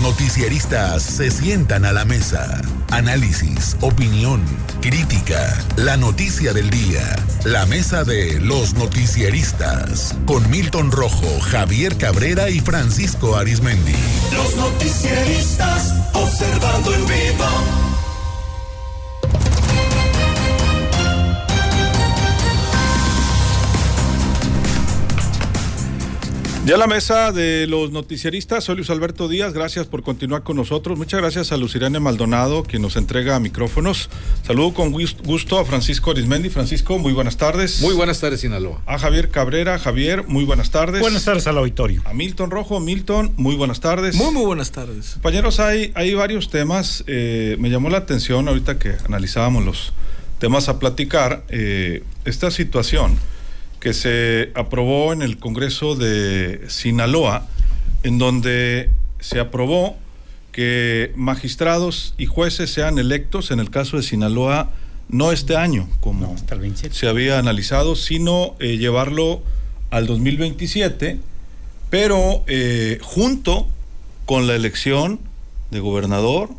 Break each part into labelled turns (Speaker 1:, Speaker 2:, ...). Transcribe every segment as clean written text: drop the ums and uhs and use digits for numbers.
Speaker 1: noticieristas se sientan a la mesa. Análisis, opinión, crítica, la noticia del día. La mesa de los noticieristas. Con Milton Rojo, Javier Cabrera y Francisco Arizmendi.
Speaker 2: Los noticieristas observando en vivo.
Speaker 3: Ya la mesa de los noticieristas, soy Luis Alberto Díaz, gracias por continuar con nosotros. Muchas gracias a Lucirene Maldonado, quien nos entrega micrófonos. Saludo con gusto a Francisco Arizmendi. Francisco, muy buenas tardes.
Speaker 4: Muy buenas tardes, Sinaloa.
Speaker 3: A Javier Cabrera. Javier, muy buenas tardes.
Speaker 5: Buenas tardes al auditorio.
Speaker 3: A Milton Rojo. Milton, muy buenas tardes.
Speaker 5: Muy buenas tardes.
Speaker 3: Compañeros, hay varios temas. Me llamó la atención ahorita que analizábamos los temas a platicar, esta situación que se aprobó en el Congreso de Sinaloa, en donde se aprobó que magistrados y jueces sean electos, en el caso de Sinaloa, no este año, como
Speaker 5: hasta el 27.
Speaker 3: Se había analizado, sino llevarlo al 2027, pero junto con la elección de gobernador,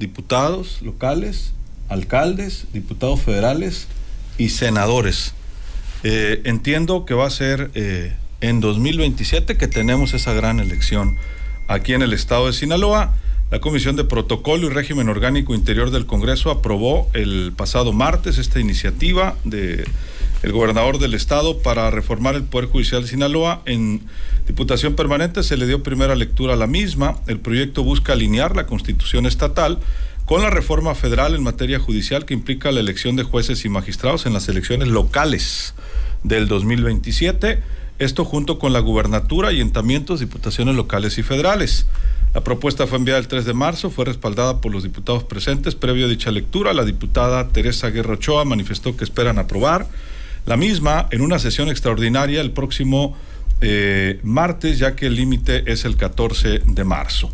Speaker 3: diputados locales, alcaldes, diputados federales y senadores. Entiendo que va a ser en 2027 que tenemos esa gran elección aquí en el estado de Sinaloa. La Comisión de Protocolo y Régimen Orgánico Interior del Congreso aprobó el pasado martes esta iniciativa del gobernador del estado para reformar el Poder Judicial de Sinaloa. En Diputación Permanente se le dio primera lectura a la misma. El proyecto busca alinear la Constitución estatal con la reforma federal en materia judicial que implica la elección de jueces y magistrados en las elecciones locales del 2027, esto junto con la gubernatura, ayuntamientos, diputaciones locales y federales. La propuesta fue enviada el 3 de marzo, fue respaldada por los diputados presentes. Previo a dicha lectura, la diputada Teresa Guerra Ochoa manifestó que esperan aprobar la misma en una sesión extraordinaria el próximo martes, ya que el límite es el 14 de marzo.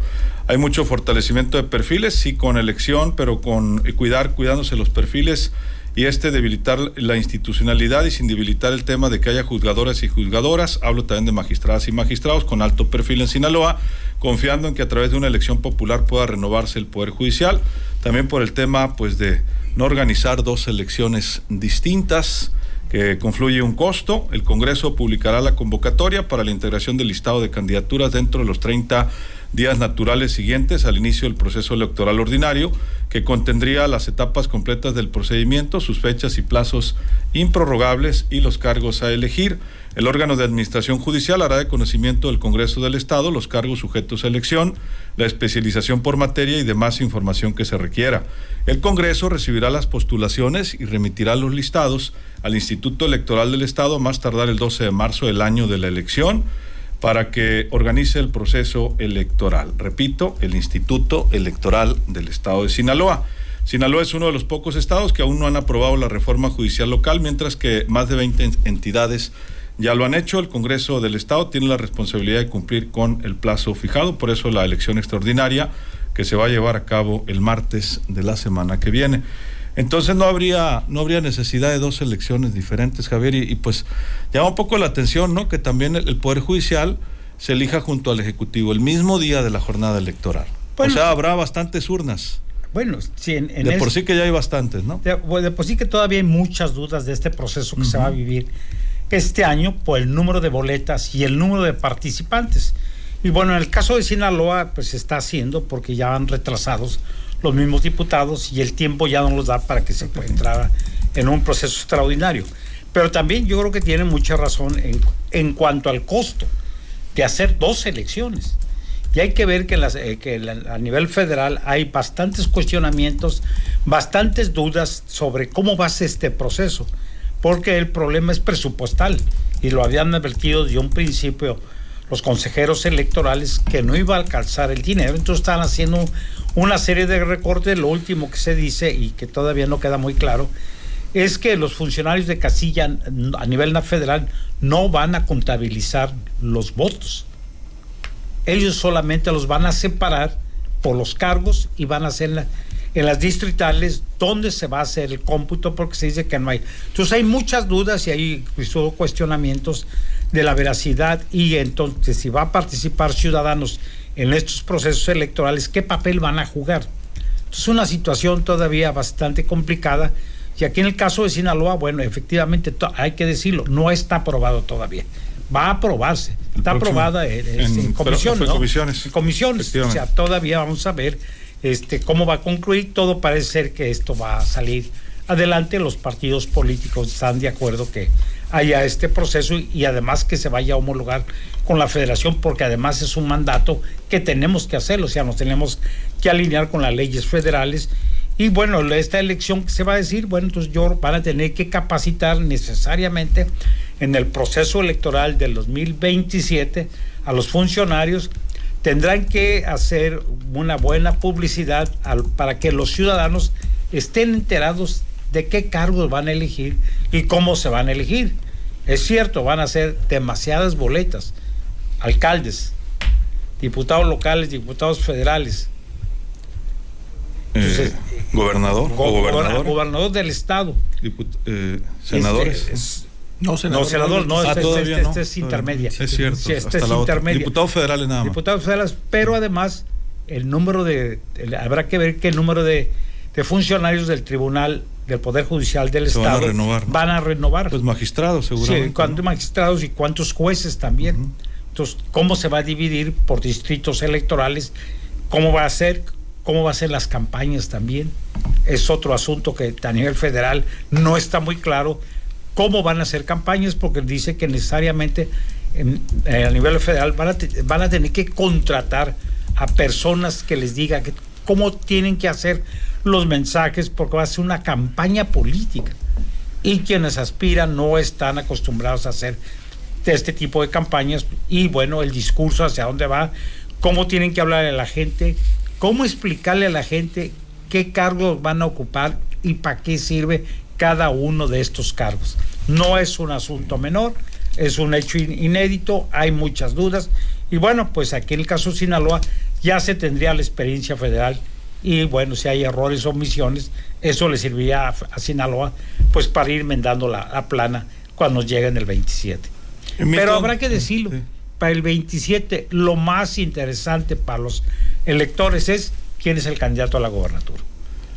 Speaker 3: Hay mucho fortalecimiento de perfiles, sí, con elección, pero con cuidándose los perfiles y debilitar la institucionalidad y sin debilitar el tema de que haya juzgadoras y juzgadoras. Hablo también de magistradas y magistrados con alto perfil en Sinaloa, confiando en que a través de una elección popular pueda renovarse el Poder Judicial. También por el tema, pues, de no organizar dos elecciones distintas, que confluye un costo. El Congreso publicará la convocatoria para la integración del listado de candidaturas dentro de los 30 días naturales siguientes al inicio del proceso electoral ordinario, que contendría las etapas completas del procedimiento, sus fechas y plazos improrrogables y los cargos a elegir. El órgano de administración judicial hará de conocimiento del Congreso del Estado los cargos sujetos a elección, la especialización por materia y demás información que se requiera. El Congreso recibirá las postulaciones y remitirá los listados al Instituto Electoral del Estado a más tardar el 12 de marzo del año de la elección, para que organice el proceso electoral. Repito, el Instituto Electoral del Estado de Sinaloa. Sinaloa es uno de los pocos estados que aún no han aprobado la reforma judicial local, mientras que más de 20 entidades ya lo han hecho. El Congreso del Estado tiene la responsabilidad de cumplir con el plazo fijado, por eso la elección extraordinaria que se va a llevar a cabo el martes de la semana que viene. Entonces no habría necesidad de dos elecciones diferentes, Javier, y pues llama un poco la atención, ¿no?, que también el Poder Judicial se elija junto al Ejecutivo el mismo día de la jornada electoral. Bueno, o sea, habrá bastantes urnas.
Speaker 5: Bueno, sí,
Speaker 3: por sí que ya hay bastantes, ¿no?
Speaker 5: De por sí que todavía hay muchas dudas de este proceso que se va a vivir este año por el número de boletas y el número de participantes. Y bueno, en el caso de Sinaloa, pues se está haciendo porque ya van retrasados los mismos diputados y el tiempo ya no los da para que se pueda entrar en un proceso extraordinario. Pero también yo creo que tiene mucha razón en cuanto al costo de hacer dos elecciones. Y hay que ver que a nivel federal hay bastantes cuestionamientos, bastantes dudas sobre cómo va a ser este proceso, porque el problema es presupuestal y lo habían advertido desde un principio los consejeros electorales que no iba a alcanzar el dinero. Entonces están haciendo una serie de recortes. Lo último que se dice y que todavía no queda muy claro es que los funcionarios de casilla a nivel federal no van a contabilizar los votos. Ellos solamente los van a separar por los cargos y van a hacer en las distritales donde se va a hacer el cómputo, porque se dice que no hay. Entonces hay muchas dudas y hay cuestionamientos de la veracidad, y entonces si va a participar ciudadanos en estos procesos electorales, ¿qué papel van a jugar? Entonces, una situación todavía bastante complicada. Y aquí en el caso de Sinaloa, bueno, efectivamente, hay que decirlo, no está aprobado todavía. Va a aprobarse. Está aprobada en comisión, ¿no?
Speaker 3: Comisiones.
Speaker 5: En comisiones. O sea, todavía vamos a ver cómo va a concluir. Todo parece ser que esto va a salir adelante. Los partidos políticos están de acuerdo que haya este proceso y además que se vaya a homologar con la federación, porque además es un mandato que tenemos que hacerlo. O sea, nos tenemos que alinear con las leyes federales. Y bueno, esta elección que se va a decir, bueno, entonces van a tener que capacitar necesariamente en el proceso electoral del 2027 a los funcionarios. Tendrán que hacer una buena publicidad para que los ciudadanos estén enterados de qué cargos van a elegir y cómo se van a elegir. Es cierto, van a ser demasiadas boletas. Alcaldes, diputados locales, diputados federales. Entonces, gobernador del estado,
Speaker 3: senadores.
Speaker 5: Senador, este es intermedia.
Speaker 3: Es cierto.
Speaker 5: Sí, este es intermedia.
Speaker 3: Diputados federales nada más.
Speaker 5: Diputados federales, pero además habrá que ver qué número de funcionarios del tribunal del Poder Judicial del Estado van a renovar.
Speaker 3: Pues magistrados, seguramente.
Speaker 5: Sí, cuántos magistrados y cuántos jueces también. Uh-huh. Entonces, ¿cómo se va a dividir por distritos electorales? ¿Cómo va a ser las campañas también? Es otro asunto que a nivel federal no está muy claro cómo van a hacer campañas, porque dice que necesariamente a nivel federal van a tener que contratar a personas que les digan cómo tienen que hacer los mensajes, porque va a ser una campaña política y quienes aspiran no están acostumbrados a hacer este tipo de campañas. Y bueno, el discurso hacia dónde va, cómo tienen que hablarle a la gente, cómo explicarle a la gente qué cargos van a ocupar y para qué sirve cada uno de estos cargos. No es un asunto menor, es un hecho inédito, hay muchas dudas. Y bueno, pues aquí en el caso de Sinaloa ya se tendría la experiencia federal y bueno, si hay errores o omisiones, eso le serviría a Sinaloa pues para ir enmendando la plana cuando llegue en el 27. Pero habrá que decirlo, para el 27 lo más interesante para los electores es quién es el candidato a la gobernatura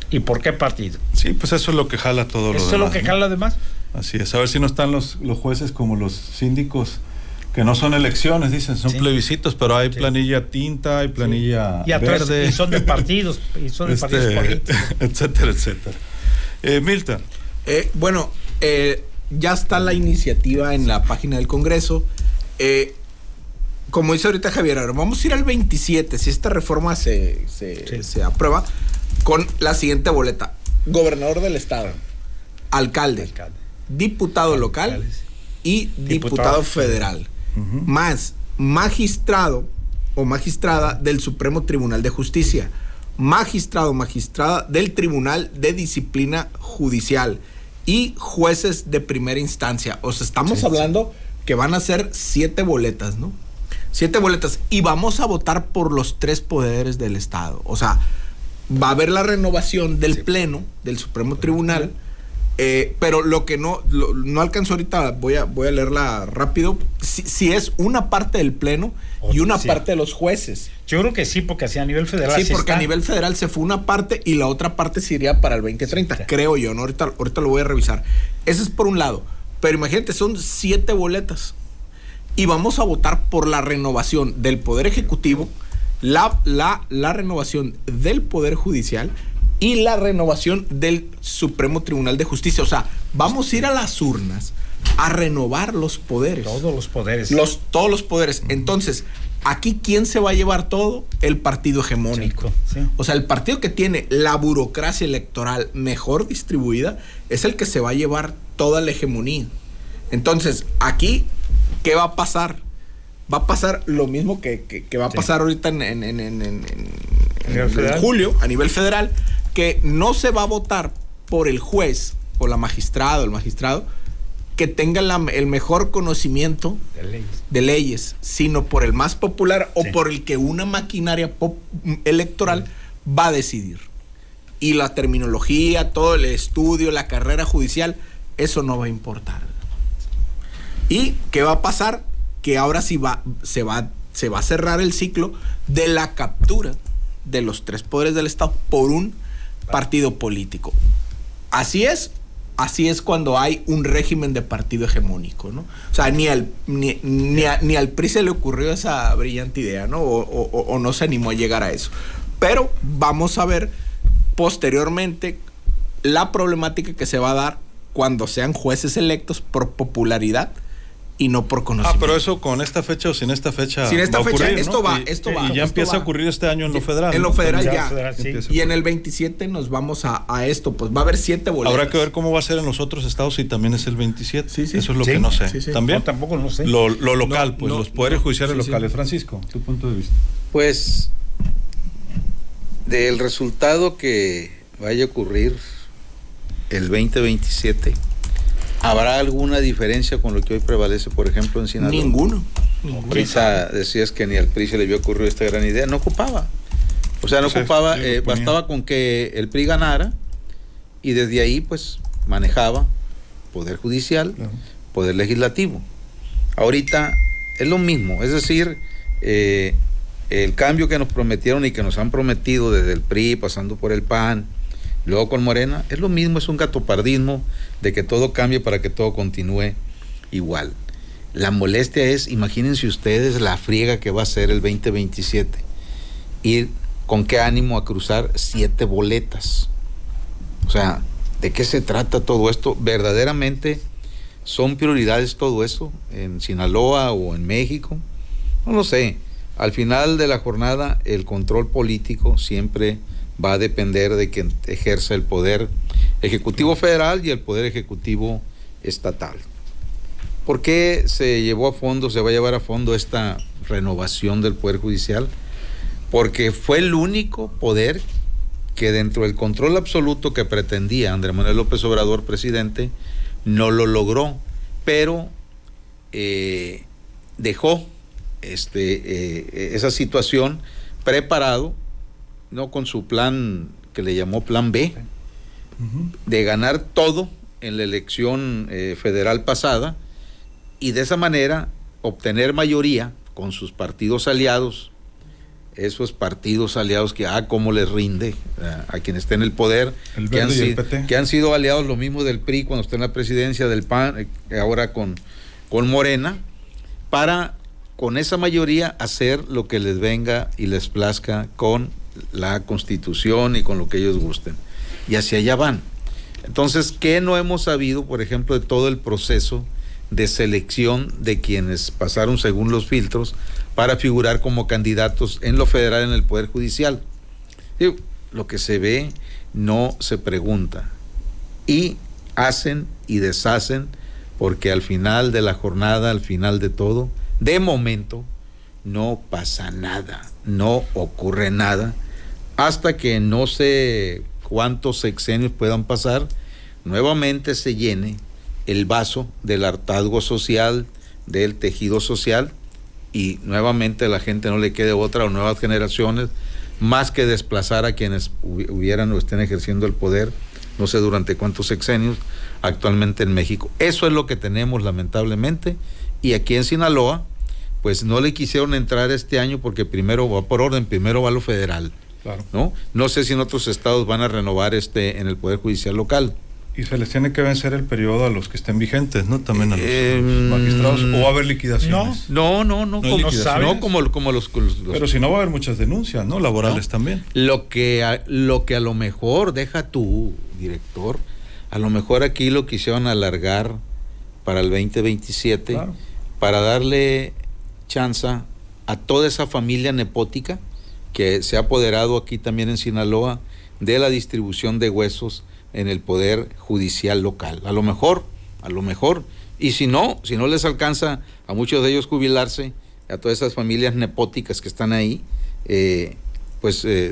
Speaker 5: y por qué partido.
Speaker 3: Sí, pues eso es lo que jala todo lo demás.
Speaker 5: Eso es lo que jala además.
Speaker 3: Así es, a ver si no están los jueces como los síndicos, que no son elecciones, dicen, son plebiscitos, pero hay planilla tinta, hay planilla verde.
Speaker 5: Y son de partidos, partidos políticos.
Speaker 3: Etcétera, etcétera. Milton.
Speaker 4: Ya está la iniciativa en la página del Congreso. Como dice ahorita Javier, ahora vamos a ir al 27, si esta reforma se aprueba, con la siguiente boleta: gobernador del estado, alcalde. Diputado local y diputado federal, más magistrado o magistrada del Supremo Tribunal de Justicia, magistrado o magistrada del Tribunal de Disciplina Judicial y jueces de primera instancia. O sea, estamos hablando que van a ser 7 boletas, ¿no? 7 boletas, y vamos a votar por los 3 poderes del Estado. O sea, va a haber la renovación del Pleno del Supremo Tribunal. Pero lo que no alcanzo ahorita, voy a leerla rápido. Si es una parte del pleno y una parte de los jueces.
Speaker 5: Yo creo que sí, porque así a nivel federal.
Speaker 4: Sí, porque a nivel federal se fue una parte y la otra parte se iría para el 2030, creo yo, ¿no? Ahorita lo voy a revisar. Ese es por un lado. Pero imagínate, son 7 boletas. Y vamos a votar por la renovación del Poder Ejecutivo, la renovación del Poder Judicial y la renovación del Supremo Tribunal de Justicia. O sea, vamos a ir a las urnas a renovar los poderes.
Speaker 5: Todos los poderes.
Speaker 4: Todos los poderes. Entonces, aquí, ¿quién se va a llevar todo? El partido hegemónico. Sí. O sea, el partido que tiene la burocracia electoral mejor distribuida es el que se va a llevar toda la hegemonía. Entonces, aquí, ¿qué va a pasar? Va a pasar lo mismo que va a pasar ahorita en julio, a nivel federal, que no se va a votar por el juez o la magistrada, el magistrado que tenga el mejor conocimiento de leyes, sino por el más popular o por el que una maquinaria electoral va a decidir. Y la terminología, todo el estudio, la carrera judicial, eso no va a importar. ¿Y qué va a pasar? Que ahora sí se va a se va a cerrar el ciclo de la captura de los 3 poderes del Estado por un partido político. Así es cuando hay un régimen de partido hegemónico, ¿no? O sea, ni al PRI se le ocurrió esa brillante idea, ¿no? O no se animó a llegar a eso. Pero vamos a ver posteriormente la problemática que se va a dar cuando sean jueces electos por popularidad y no por conocimiento.
Speaker 3: Pero eso con esta fecha o sin esta fecha.
Speaker 4: Sin esta
Speaker 3: va a
Speaker 4: fecha,
Speaker 3: ocurrir,
Speaker 4: esto
Speaker 3: ¿no?
Speaker 4: va.
Speaker 3: Y ya empieza a ocurrir este año en lo federal.
Speaker 4: En lo federal ya.
Speaker 5: Sí.
Speaker 4: Y en el 27 nos vamos a esto, pues va a haber 7 boletas.
Speaker 3: Habrá que ver cómo va a ser en los otros estados si también es el 27.
Speaker 4: Sí.
Speaker 3: Eso es lo que no sé.
Speaker 4: Sí.
Speaker 3: ¿También?
Speaker 5: No, tampoco no sé.
Speaker 3: Lo local, los poderes judiciales locales.
Speaker 4: Sí.
Speaker 3: Francisco, tu punto de vista.
Speaker 6: Pues, del resultado que vaya a ocurrir el 2027, ¿habrá alguna diferencia con lo que hoy prevalece, por ejemplo, en Sinaloa?
Speaker 4: Ninguno.
Speaker 6: Ahorita decías que ni al PRI se le había ocurrido esta gran idea. No ocupaba. O sea, no ocupaba, bastaba con que el PRI ganara y desde ahí, pues, manejaba poder judicial, poder legislativo. Ahorita es lo mismo, es decir, el cambio que nos prometieron y que nos han prometido desde el PRI, pasando por el PAN, luego con Morena, es lo mismo, es un gatopardismo de que todo cambie para que todo continúe igual. La molestia es, imagínense ustedes la friega que va a ser el 2027. Ir con qué ánimo a cruzar 7 boletas. O sea, ¿de qué se trata todo esto? ¿Verdaderamente son prioridades todo eso en Sinaloa o en México? No lo sé. Al final de la jornada, el control político siempre va a depender de quien ejerza el poder ejecutivo federal y el poder ejecutivo estatal. ¿Por qué se va a llevar a fondo esta renovación del Poder Judicial? Porque fue el único poder que dentro del control absoluto que pretendía Andrés Manuel López Obrador, presidente, no lo logró, pero dejó esa situación preparado, no con su plan que le llamó Plan B, de ganar todo en la elección federal pasada y de esa manera obtener mayoría con sus partidos aliados, esos partidos aliados que cómo les rinde a quien esté en el poder,
Speaker 3: El Verde y el PT.
Speaker 6: que han sido aliados lo mismo del PRI cuando está en la presidencia, del PAN, ahora con Morena, para con esa mayoría hacer lo que les venga y les plazca con la Constitución y con lo que ellos gusten. Y hacia allá van. Entonces, ¿qué no hemos sabido, por ejemplo, de todo el proceso de selección de quienes pasaron según los filtros para figurar como candidatos en lo federal en el Poder Judicial? Lo que se ve no se pregunta. Y hacen y deshacen porque al final de la jornada, al final de todo, de momento, no pasa nada, no ocurre nada, hasta que no sé cuántos sexenios puedan pasar, nuevamente se llene el vaso del hartazgo social, del tejido social, y nuevamente a la gente no le quede otra, o nuevas generaciones, más que desplazar a quienes hubieran o estén ejerciendo el poder, no sé durante cuántos sexenios, actualmente en México. Eso es lo que tenemos, lamentablemente, y aquí en Sinaloa, pues no le quisieron entrar este año porque primero va por orden, primero va lo federal. Claro. No sé si en otros estados van a renovar en el Poder Judicial local.
Speaker 3: Y se les tiene que vencer el periodo a los que estén vigentes, ¿no? También a los magistrados. ¿O va a haber liquidaciones?
Speaker 6: No, como los
Speaker 3: Pero si no va a haber muchas denuncias, ¿no? Laborales también.
Speaker 6: Lo que a lo mejor, deja tu director, a lo mejor aquí lo quisieron alargar para el 2027, claro, para darle chance a toda esa familia nepótica que se ha apoderado aquí también en Sinaloa de la distribución de huesos en el Poder Judicial local. A lo mejor, y si no les alcanza a muchos de ellos jubilarse, a todas esas familias nepóticas que están ahí,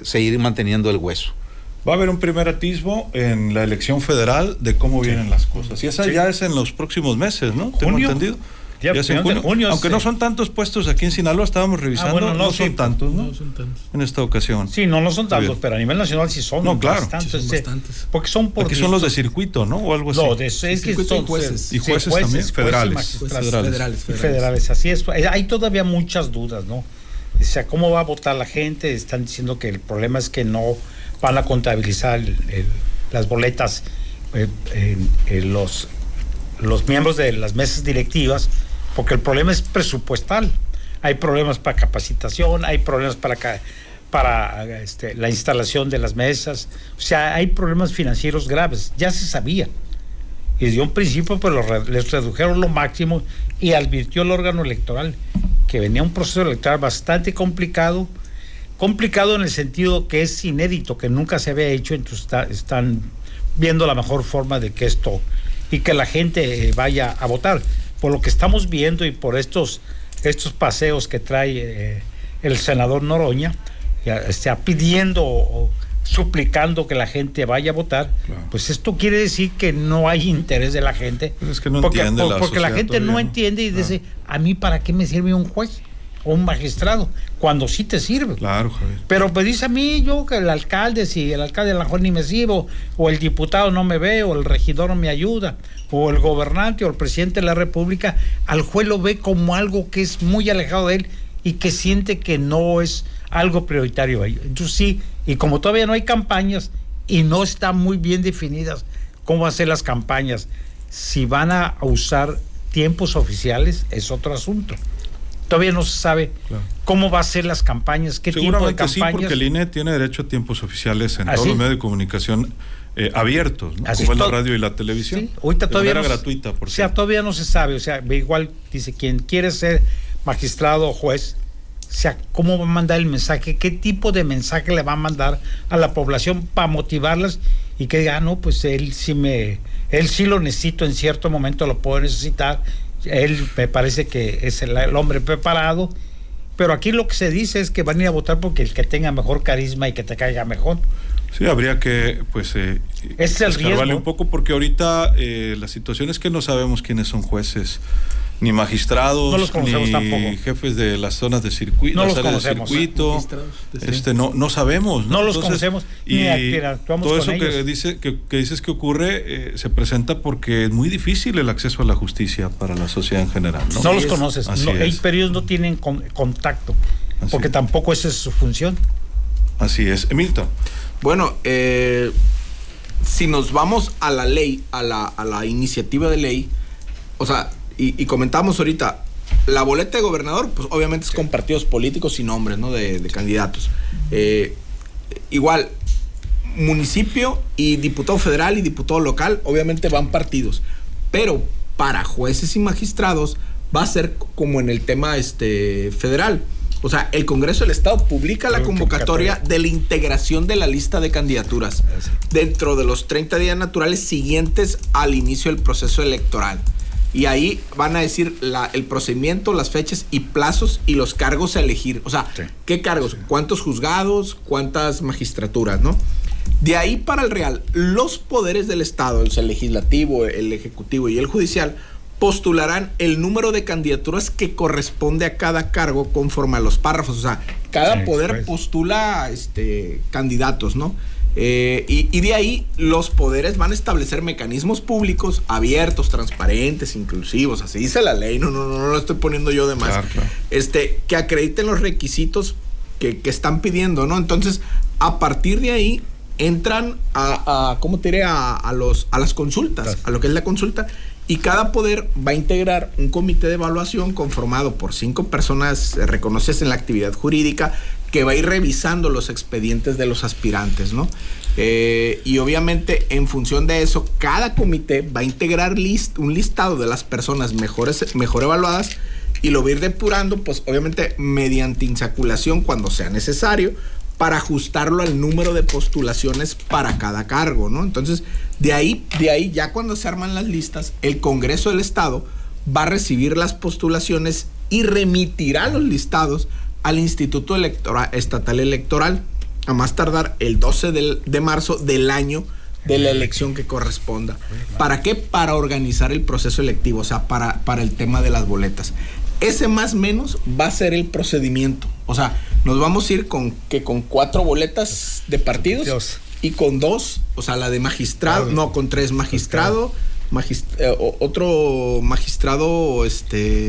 Speaker 6: seguir manteniendo el hueso.
Speaker 3: Va a haber un primer atisbo en la elección federal de cómo vienen las cosas. Y esa ya es en los próximos meses, ¿no? Tengo entendido. Ya es en junio. Aunque no son tantos puestos aquí en Sinaloa, estábamos revisando, no son tantos, ¿no? No son tantos. En esta ocasión.
Speaker 5: Sí, no son tantos, pero a nivel nacional sí son, bastantes. Sí, son bastantes. Porque son por...
Speaker 3: Aquí son los de circuito, ¿no? O algo así. No,
Speaker 5: es que son
Speaker 3: jueces. Y jueces también, federales.
Speaker 5: Federales, así es. Hay todavía muchas dudas, ¿no? O sea, ¿cómo va a votar la gente? Están diciendo que el problema es que no van a contabilizar las boletas los miembros de las mesas directivas, porque el problema es presupuestal. Hay problemas para capacitación, hay problemas para la instalación de las mesas. O sea, hay problemas financieros graves. Ya se sabía. Y desde un principio pues les redujeron lo máximo y advirtió el órgano electoral que venía un proceso electoral bastante complicado en el sentido que es inédito, que nunca se había hecho, entonces están viendo la mejor forma de que esto y que la gente vaya a votar. Por lo que estamos viendo y por estos paseos que trae el senador Noroña, pidiendo o suplicando que la gente vaya a votar, claro. Pues esto quiere decir que no hay interés de la gente.
Speaker 3: Pues es que no entiende
Speaker 5: porque la gente no entiende y dice, ¿a mí para qué me sirve un juez o un magistrado? Cuando sí te sirve.
Speaker 3: Claro, Javier.
Speaker 5: Pero me dice a mí, yo que el alcalde, si el alcalde a lo mejor ni me sirve, o el diputado no me ve, o el regidor no me ayuda, o el gobernante o el presidente de la República, al juez lo ve como algo que es muy alejado de él y que siente que no es algo prioritario ahí. Entonces sí, y como todavía no hay campañas y no están muy bien definidas cómo hacer las campañas, si van a usar tiempos oficiales es otro asunto. Todavía no se sabe cómo va a ser las campañas, qué tipo de campañas.
Speaker 3: Sí, porque el INE tiene derecho a tiempos oficiales en todos los medios de comunicación abiertos, ¿no? Como es la radio y la televisión. Sí,
Speaker 5: ahorita todavía
Speaker 3: de manera gratuita, por cierto.
Speaker 5: Todavía no se sabe, igual dice quien quiere ser magistrado o juez, cómo va a mandar el mensaje, qué tipo de mensaje le va a mandar a la población para motivarlas y que diga, no, pues él sí lo necesito en cierto momento, lo puedo necesitar. Él me parece que es el hombre preparado, pero aquí lo que se dice es que van a ir a votar porque el que tenga mejor carisma y que te caiga mejor.
Speaker 3: Sí, habría que
Speaker 5: es el riesgo
Speaker 3: un poco, porque ahorita la situación es que no sabemos quiénes son jueces, ni magistrados,
Speaker 5: no los conocemos
Speaker 3: ni
Speaker 5: tampoco.
Speaker 3: Jefes de las zonas de circuito,
Speaker 5: no los conocemos,
Speaker 3: circuito, no sabemos,
Speaker 5: no los conocemos
Speaker 3: y
Speaker 5: ni actuamos
Speaker 3: todo
Speaker 5: con
Speaker 3: eso
Speaker 5: ellos.
Speaker 3: que dices que ocurre se presenta porque es muy difícil el acceso a la justicia para la sociedad en general,
Speaker 5: no los conoces, pero ellos no tienen contacto, porque tampoco esa es su función.
Speaker 3: Así es. Milton.
Speaker 4: Bueno, si nos vamos a la ley, a la iniciativa de ley, o sea, y comentamos ahorita, la boleta de gobernador, pues obviamente es con partidos políticos y nombres, ¿no? De candidatos. Igual, municipio y diputado federal y diputado local, obviamente van partidos. Pero para jueces y magistrados va a ser como en el tema federal. O sea, el Congreso del Estado publica la convocatoria de la integración de la lista de candidaturas dentro de los 30 días naturales siguientes al inicio del proceso electoral. Y ahí van a decir el procedimiento, las fechas y plazos y los cargos a elegir. O sea, ¿qué cargos? ¿Cuántos juzgados? ¿Cuántas magistraturas? ¿No? De ahí para el Real, los poderes del Estado, el legislativo, el ejecutivo y el judicial, postularán el número de candidaturas que corresponde a cada cargo conforme a los párrafos. O sea, cada poder postula candidatos, ¿no? Y de ahí los poderes van a establecer mecanismos públicos abiertos, transparentes, inclusivos. Así dice la ley, no lo estoy poniendo yo de más. Claro. Que acrediten los requisitos que están pidiendo, ¿no? Entonces, a partir de ahí entran a las consultas, a lo que es la consulta. Y cada poder va a integrar un comité de evaluación conformado por 5 personas reconocidas en la actividad jurídica que va a ir revisando los expedientes de los aspirantes, ¿no? Y obviamente en función de eso, cada comité va a integrar un listado de las personas mejor evaluadas y lo va a ir depurando, pues obviamente mediante insaculación cuando sea necesario, para ajustarlo al número de postulaciones para cada cargo, ¿no? Entonces, de ahí ya cuando se arman las listas, el Congreso del Estado va a recibir las postulaciones y remitirá los listados al Instituto Estatal Electoral a más tardar el 12 de marzo del año de la elección que corresponda. ¿Para qué? Para organizar el proceso electivo, o sea, para el tema de las boletas. Ese más o menos va a ser el procedimiento. O sea, nos vamos a ir con 4 boletas de partidos.
Speaker 5: Dios.
Speaker 4: Y con 2, o sea, la de magistrado, no, con 3, magistrado, otro magistrado,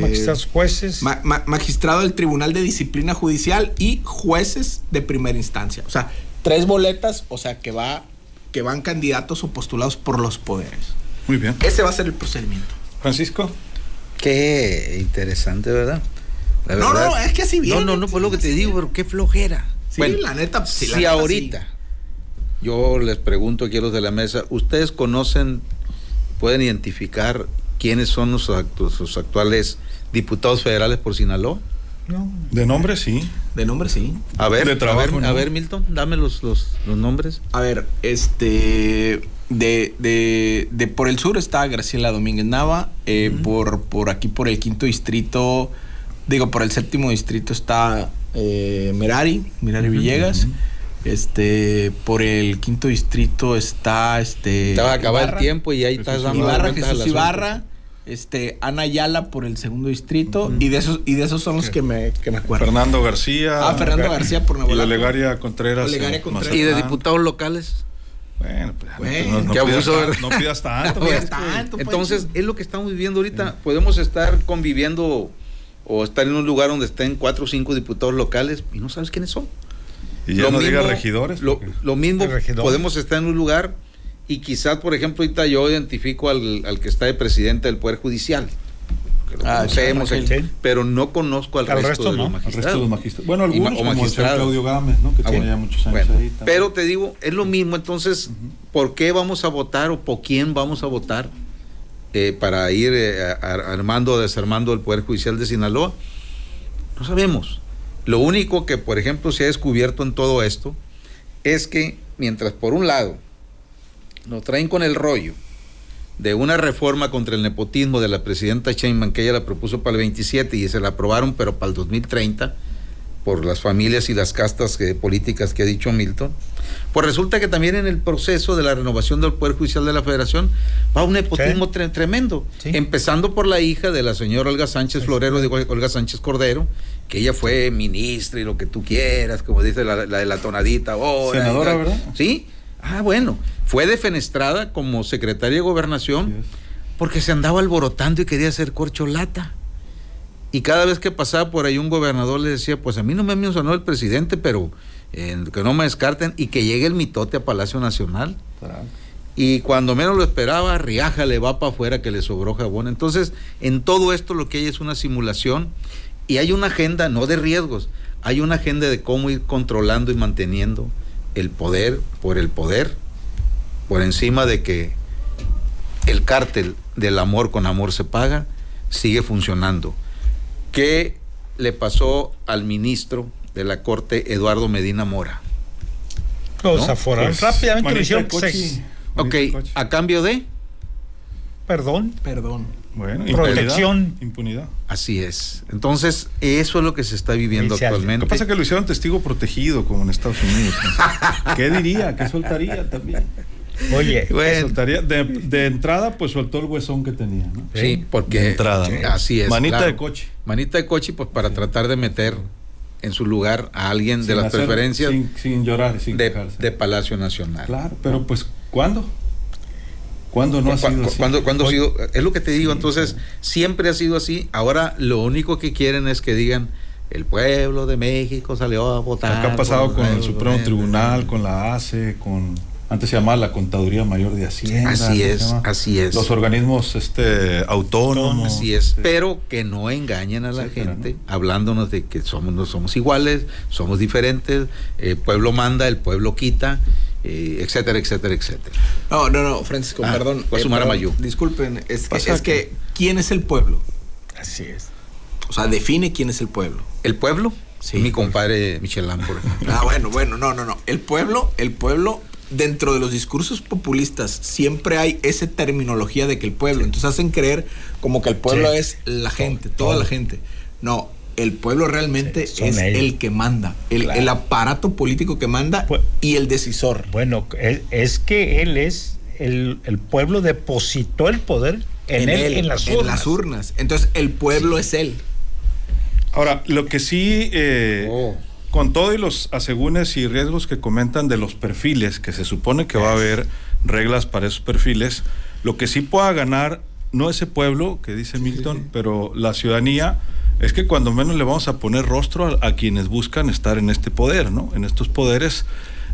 Speaker 5: Magistrados, jueces.
Speaker 4: Magistrado del Tribunal de Disciplina Judicial y jueces de primera instancia. O sea, 3 boletas, o sea, que van candidatos o postulados por los poderes.
Speaker 3: Muy bien.
Speaker 4: Ese va a ser el procedimiento.
Speaker 3: Francisco.
Speaker 6: Qué interesante, ¿verdad? La
Speaker 4: No,
Speaker 6: verdad,
Speaker 4: no, es que así viene.
Speaker 6: No, pues lo que te digo, pero qué flojera.
Speaker 4: Sí, la neta, sí,
Speaker 6: si
Speaker 4: la neta,
Speaker 6: ahorita,
Speaker 4: sí.
Speaker 6: Yo les pregunto aquí a los de la mesa, ¿ustedes pueden identificar quiénes son sus actuales diputados federales por Sinaloa?
Speaker 5: No.
Speaker 3: De nombre, sí.
Speaker 4: De nombre, sí.
Speaker 6: A ver,
Speaker 3: De trabajo, ¿no?
Speaker 6: a ver, Milton, dame los nombres.
Speaker 4: A ver, de por el sur está Graciela Domínguez Nava, por aquí por el 5º distrito, por el 7º distrito está Merari Villegas. Por el 5º distrito está
Speaker 6: Te va a acabar el tiempo y ahí estás dando
Speaker 4: Jesús Ibarra, Ana Ayala por el 2º distrito, y de esos son los que me acuerdo.
Speaker 3: Fernando García.
Speaker 4: Fernando García por Nuevo
Speaker 3: Y
Speaker 4: León.
Speaker 3: Olegaria Contreras.
Speaker 6: ¿Y de diputados locales?
Speaker 3: Bueno, pues
Speaker 6: qué abuso, ¿verdad?
Speaker 3: No pidas tanto.
Speaker 4: No
Speaker 3: pues.
Speaker 4: pidas tanto, pues.
Speaker 6: Entonces, es lo que estamos viviendo ahorita. Podemos estar conviviendo o estar en un lugar donde estén 4 o 5 diputados locales y no sabes quiénes son.
Speaker 3: Y ya no diga regidores.
Speaker 6: Lo mismo, podemos estar en un lugar y quizás, por ejemplo, ahorita yo identifico al que está de presidente del Poder Judicial. Que lo conocemos,
Speaker 5: sí.
Speaker 6: pero no conozco al resto de los
Speaker 3: El
Speaker 6: magistrados.
Speaker 3: resto de los magistrados. Bueno, algunos, como el señor
Speaker 6: magistrados.
Speaker 3: Claudio Gámez, ¿no? Que tiene
Speaker 6: Bueno,
Speaker 3: ya muchos años ahí también.
Speaker 6: pero te digo, es lo mismo. Entonces, ¿por qué vamos a votar o por quién vamos a votar para ir armando o desarmando el Poder Judicial de Sinaloa? No sabemos. Lo único que, por ejemplo, se ha descubierto en todo esto es que mientras por un lado nos traen con el rollo de una reforma contra el nepotismo de la presidenta Sheinbaum, que ella la propuso para el 27 y se la aprobaron, pero para el 2030, por las familias y las castas políticas que ha dicho Milton, pues resulta que también en el proceso de la renovación del Poder Judicial de la Federación va un nepotismo tremendo, empezando por la hija de la señora Olga Sánchez Florero, Olga Sánchez Cordero, que ella fue ministra y lo que tú quieras, como dice la de la tonadita ahora.
Speaker 3: Senadora, ¿verdad?
Speaker 6: Sí. Bueno, fue defenestrada como secretaria de Gobernación porque se andaba alborotando y quería hacer corcholata. Y cada vez que pasaba por ahí un gobernador le decía, pues a mí no me mencionó el presidente, pero que no me descarten y que llegue el mitote a Palacio Nacional. Y cuando menos lo esperaba, Riaja le va para afuera que le sobró jabón. Entonces, en todo esto lo que hay es una simulación y hay una agenda, no de riesgos, hay una agenda de cómo ir controlando y manteniendo el poder, por encima de que el cártel del amor con amor se paga, sigue funcionando. ¿Qué le pasó al ministro de la Corte, Eduardo Medina Mora?
Speaker 5: Los aforaron. Rápidamente lo hicieron.
Speaker 6: Ok, ¿a cambio de?
Speaker 5: Perdón.
Speaker 3: Bueno,
Speaker 5: protección.
Speaker 3: Impunidad.
Speaker 6: Así es. Entonces, eso es lo que se está viviendo actualmente.
Speaker 3: Lo que pasa es que lo hicieron testigo protegido, como en Estados Unidos. ¿Qué diría? ¿Qué soltaría también?
Speaker 5: Oye,
Speaker 6: bueno,
Speaker 3: soltaría de entrada, pues soltó el huesón que tenía, ¿no?
Speaker 6: Sí, porque
Speaker 3: de entrada, ¿no?
Speaker 6: Así es.
Speaker 3: Manita de coche.
Speaker 6: Manita de coche, pues para tratar de meter en su lugar a alguien de las preferencias
Speaker 3: sin llorar, sin quejarse.
Speaker 6: De Palacio Nacional.
Speaker 3: Claro, pero pues ¿cuándo? ¿Cuándo no ha sido así?
Speaker 6: ¿Cuándo ha sido? Es lo que te digo, entonces siempre ha sido así. Ahora lo único que quieren es que digan el pueblo de México salió a votar.
Speaker 3: Acá ha pasado con el Supremo Tribunal, con la ACE, antes se llamaba la Contaduría Mayor de Hacienda.
Speaker 6: Así es.
Speaker 3: Los organismos autónomos.
Speaker 6: Así es. Pero que no engañen a la gente, ¿no? Hablándonos de que no somos iguales, somos diferentes, el pueblo manda, el pueblo quita, etcétera, etcétera, etcétera.
Speaker 4: No, Francisco, perdón.
Speaker 6: Sumar a Mayú.
Speaker 4: Disculpen, es que ¿quién es el pueblo?
Speaker 5: Así es.
Speaker 4: O sea, define quién es el pueblo.
Speaker 6: ¿El pueblo?
Speaker 4: Sí.
Speaker 6: Mi compadre Michelán, por ejemplo.
Speaker 4: Bueno, no. El pueblo, dentro de los discursos populistas, siempre hay esa terminología de que el pueblo. Entonces hacen creer como que el pueblo es la gente, toda la gente. No, el pueblo realmente
Speaker 5: Sí, son
Speaker 4: es
Speaker 5: ellos.
Speaker 4: el que manda, el aparato político que manda
Speaker 5: Pues-
Speaker 4: y el decisor.
Speaker 5: Bueno, es que él es, el pueblo depositó el poder en él, en las urnas.
Speaker 4: Entonces, el pueblo es él.
Speaker 3: Ahora, lo que sí, con todo y los asegúnes y riesgos que comentan de los perfiles, que se supone que va a haber reglas para esos perfiles, lo que sí pueda ganar, no ese pueblo que dice Milton, pero la ciudadanía, es que cuando menos le vamos a poner rostro a quienes buscan estar en este poder, ¿no? En estos poderes.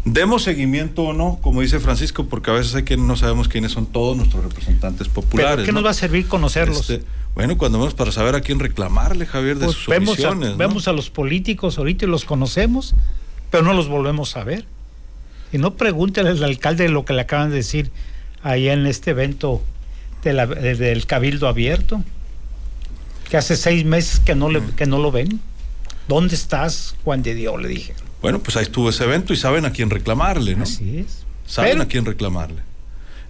Speaker 3: Demos seguimiento o no, como dice Francisco, porque a veces hay quienes no sabemos quiénes son todos nuestros representantes populares.
Speaker 5: ¿Pero qué
Speaker 3: ¿no?
Speaker 5: nos va a servir conocerlos?
Speaker 3: Bueno, cuando menos para saber a quién reclamarle, Javier, de
Speaker 5: Pues
Speaker 3: sus
Speaker 5: vemos
Speaker 3: omisiones, ¿no?
Speaker 5: vemos a los políticos ahorita y los conocemos, pero no los volvemos a ver. Y no pregúntele al alcalde lo que le acaban de decir ahí en este evento del Cabildo Abierto, que hace 6 meses que no lo ven. ¿Dónde estás, Juan de Dios?, le dije.
Speaker 3: Bueno, pues ahí estuvo ese evento y saben a quién reclamarle, ¿no?
Speaker 5: Así es.
Speaker 3: Saben
Speaker 5: Pero-
Speaker 3: a quién reclamarle.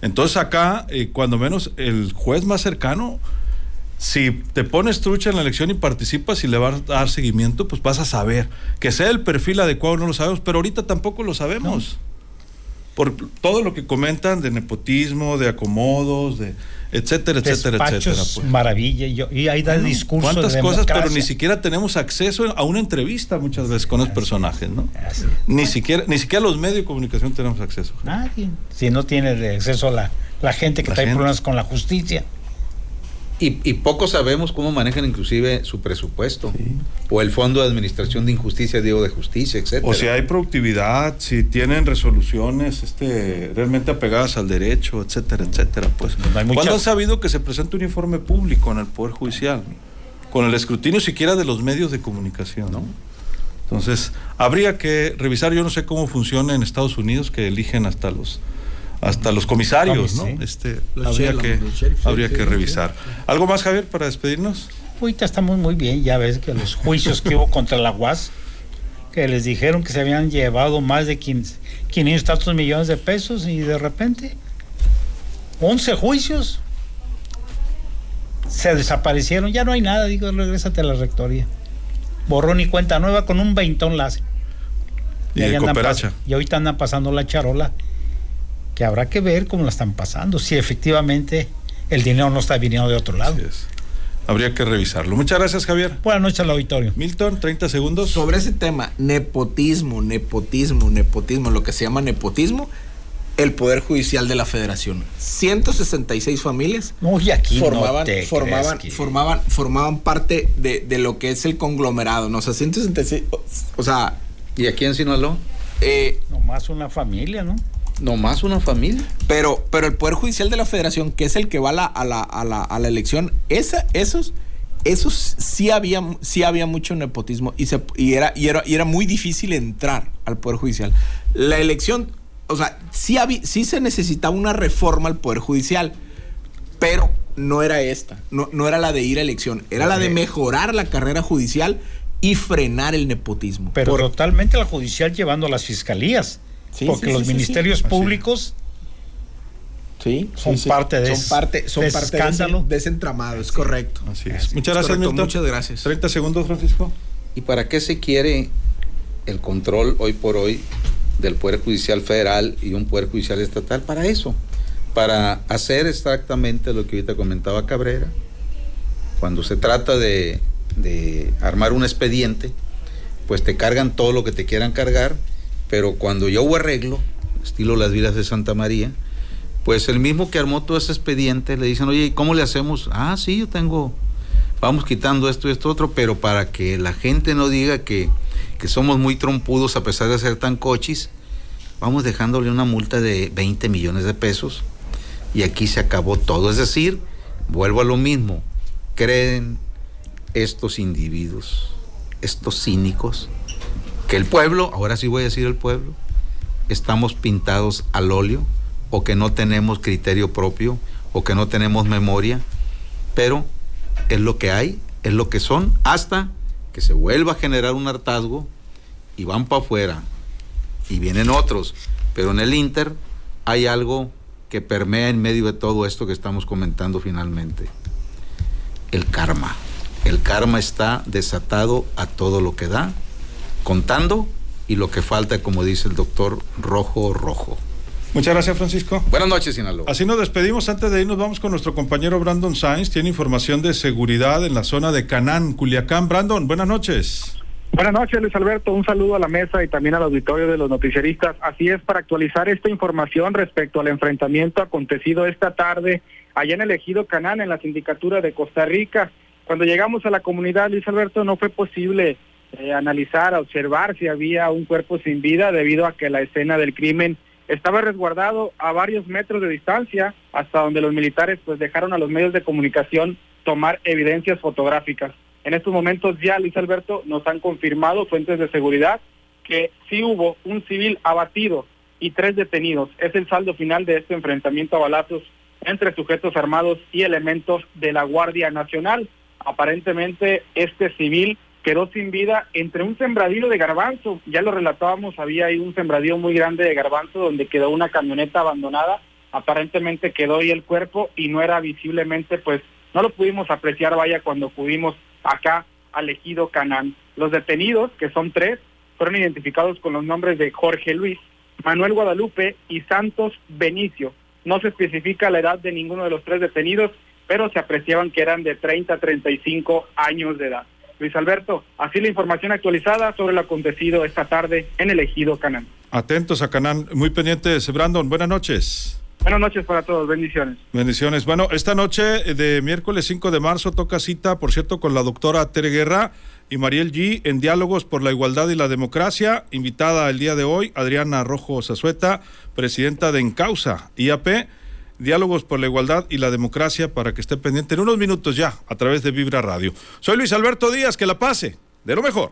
Speaker 3: Entonces acá, cuando menos el juez más cercano, si te pones trucha en la elección y participas y le vas a dar seguimiento, pues vas a saber. Que sea el perfil adecuado no lo sabemos, pero ahorita tampoco lo sabemos. Por todo lo que comentan de nepotismo, de acomodos, de etcétera, etcétera,
Speaker 5: Despachos,
Speaker 3: etcétera. Pues.
Speaker 5: maravilla, y ahí da discursos
Speaker 3: ¿Cuántas
Speaker 5: de
Speaker 3: cosas? Pero
Speaker 5: democracia.
Speaker 3: ni siquiera tenemos acceso a una entrevista muchas veces con los personajes, ¿no?
Speaker 5: Así.
Speaker 3: Ni siquiera los medios de comunicación tenemos acceso.
Speaker 5: Nadie. Si no tiene acceso a la gente que
Speaker 3: La
Speaker 5: trae
Speaker 3: gente.
Speaker 5: problemas con la justicia.
Speaker 6: Y poco sabemos cómo manejan inclusive su presupuesto. O el Fondo de Administración de Injusticia, digo, de Justicia, etcétera.
Speaker 3: O si hay productividad, si tienen resoluciones realmente apegadas al derecho, etcétera, etcétera. Pues,
Speaker 5: No hay mucha-
Speaker 3: ¿cuándo han sabido que se presenta un informe público en el Poder Judicial? Con el escrutinio siquiera de los medios de comunicación, ¿no? Entonces, habría que revisar, yo no sé cómo funciona en Estados Unidos, que eligen hasta los comisarios, ¿no?
Speaker 5: Sí.
Speaker 3: Habría que revisar. ¿Algo más, Javier, para despedirnos?
Speaker 5: Ahorita estamos muy bien, ya ves que los juicios que hubo contra la UAS, que les dijeron que se habían llevado más de 500 tantos millones de pesos y de repente 11 juicios se desaparecieron, ya no hay nada, digo, regrésate a la rectoría. Borrón y cuenta nueva con un 20 la hacen.
Speaker 3: Y de cooperacha.
Speaker 5: Y ahorita andan pasando la charola, que habrá que ver cómo la están pasando, si efectivamente el dinero no está viniendo de otro lado.
Speaker 3: Así es. Habría que revisarlo. Muchas gracias, Javier.
Speaker 5: Buenas noches al auditorio.
Speaker 3: Milton, 30 segundos.
Speaker 4: Sobre ese tema, nepotismo, lo que se llama nepotismo, el Poder Judicial de la Federación. 166 familias
Speaker 5: No, y aquí
Speaker 4: formaban,
Speaker 5: no te
Speaker 4: formaban,
Speaker 5: crees que-
Speaker 4: formaban parte de lo que es el conglomerado, ¿no? O sea, 166, o sea,
Speaker 6: ¿Y aquí en Sinaloa?
Speaker 5: Nomás una familia, ¿no?
Speaker 6: ¿Nomás una familia?
Speaker 4: pero el Poder Judicial de la Federación, que es el que va a la elección, esos sí había mucho nepotismo y era muy difícil entrar al Poder Judicial. La elección, o sea, sí se necesitaba una reforma al Poder Judicial, pero no era esta, no era la de ir a elección, era la de mejorar la carrera judicial y frenar el nepotismo.
Speaker 5: Pero totalmente la judicial llevando a las fiscalías.
Speaker 4: Sí,
Speaker 5: porque
Speaker 4: sí,
Speaker 5: los
Speaker 4: sí,
Speaker 5: ministerios
Speaker 4: sí.
Speaker 5: públicos son parte de
Speaker 4: son parte
Speaker 5: escándalo.
Speaker 4: de ese entramado, es correcto.
Speaker 3: Así es. Muchas gracias,
Speaker 4: correcto,
Speaker 3: Milton.
Speaker 4: muchas gracias.
Speaker 3: 30 segundos, Francisco.
Speaker 6: ¿Y para qué se quiere el control hoy por hoy del Poder Judicial Federal y un Poder Judicial Estatal? Para eso, para hacer exactamente lo que ahorita comentaba Cabrera. Cuando se trata de armar un expediente, pues te cargan todo lo que te quieran cargar, pero cuando ya hubo arreglo, estilo Las Vidas de Santa María, pues el mismo que armó todo ese expediente le dicen, oye, ¿y cómo le hacemos? Ah, sí, yo tengo, vamos quitando esto y esto otro, pero para que la gente no diga que somos muy trompudos a pesar de ser tan cochis, vamos dejándole una multa de 20 millones de pesos y aquí se acabó todo. Es decir, vuelvo a lo mismo, creen estos individuos, estos cínicos, que el pueblo, ahora sí voy a decir el pueblo, estamos pintados al óleo, o que no tenemos criterio propio, o que no tenemos memoria, pero es lo que hay, es lo que son, hasta que se vuelva a generar un hartazgo y van para afuera y vienen otros, pero en el Inter hay algo que permea en medio de todo esto que estamos comentando finalmente: el karma. el karma está desatado a todo lo que da, contando, y lo que falta, como dice el doctor, rojo.
Speaker 3: Muchas gracias, Francisco.
Speaker 6: Buenas noches, Sinaloa.
Speaker 3: Así nos despedimos. Antes de irnos, vamos con nuestro compañero Brandon Sainz. Tiene información de seguridad en la zona de Canán, Culiacán. Brandon, buenas noches.
Speaker 7: Buenas noches, Luis Alberto. Un saludo a la mesa y también al auditorio de los noticieristas. Así es, para actualizar esta información respecto al enfrentamiento acontecido esta tarde allá en el ejido Canán, en la sindicatura de Costa Rica. Cuando llegamos a la comunidad, Luis Alberto, no fue posible analizar, observar si había un cuerpo sin vida, debido a que la escena del crimen estaba resguardado a varios metros de distancia, hasta donde los militares pues dejaron a los medios de comunicación tomar evidencias fotográficas. En estos momentos ya, Luis Alberto, nos han confirmado fuentes de seguridad que sí hubo un civil abatido y 3 detenidos. Es el saldo final de este enfrentamiento a balazos entre sujetos armados y elementos de la Guardia Nacional. Aparentemente este civil quedó sin vida entre un sembradío de garbanzo. Ya lo relatábamos, había ahí un sembradío muy grande de garbanzo donde quedó una camioneta abandonada. Aparentemente quedó ahí el cuerpo y no era visiblemente, pues no lo pudimos apreciar, vaya, cuando acudimos acá al ejido Canán. Los detenidos, que son 3, fueron identificados con los nombres de Jorge Luis, Manuel Guadalupe y Santos Benicio. No se especifica la edad de ninguno de los 3 detenidos, pero se apreciaban que eran de 30 a 35 años de edad. Luis Alberto, así la información actualizada sobre lo acontecido esta tarde en el ejido Canán.
Speaker 3: Atentos a Canán, muy pendientes. Brandon, buenas noches.
Speaker 7: Buenas noches para todos, bendiciones.
Speaker 3: Bendiciones. Bueno, esta noche de miércoles 5 de marzo toca cita, por cierto, con la doctora Tere Guerra y Mariel G. en Diálogos por la Igualdad y la Democracia. Invitada el día de hoy, Adriana Rojo Zazueta, presidenta de Encausa IAP. Diálogos por la Igualdad y la Democracia, para que esté pendiente en unos minutos ya, a través de Vibra Radio. Soy Luis Alberto Díaz, que la pase de lo mejor.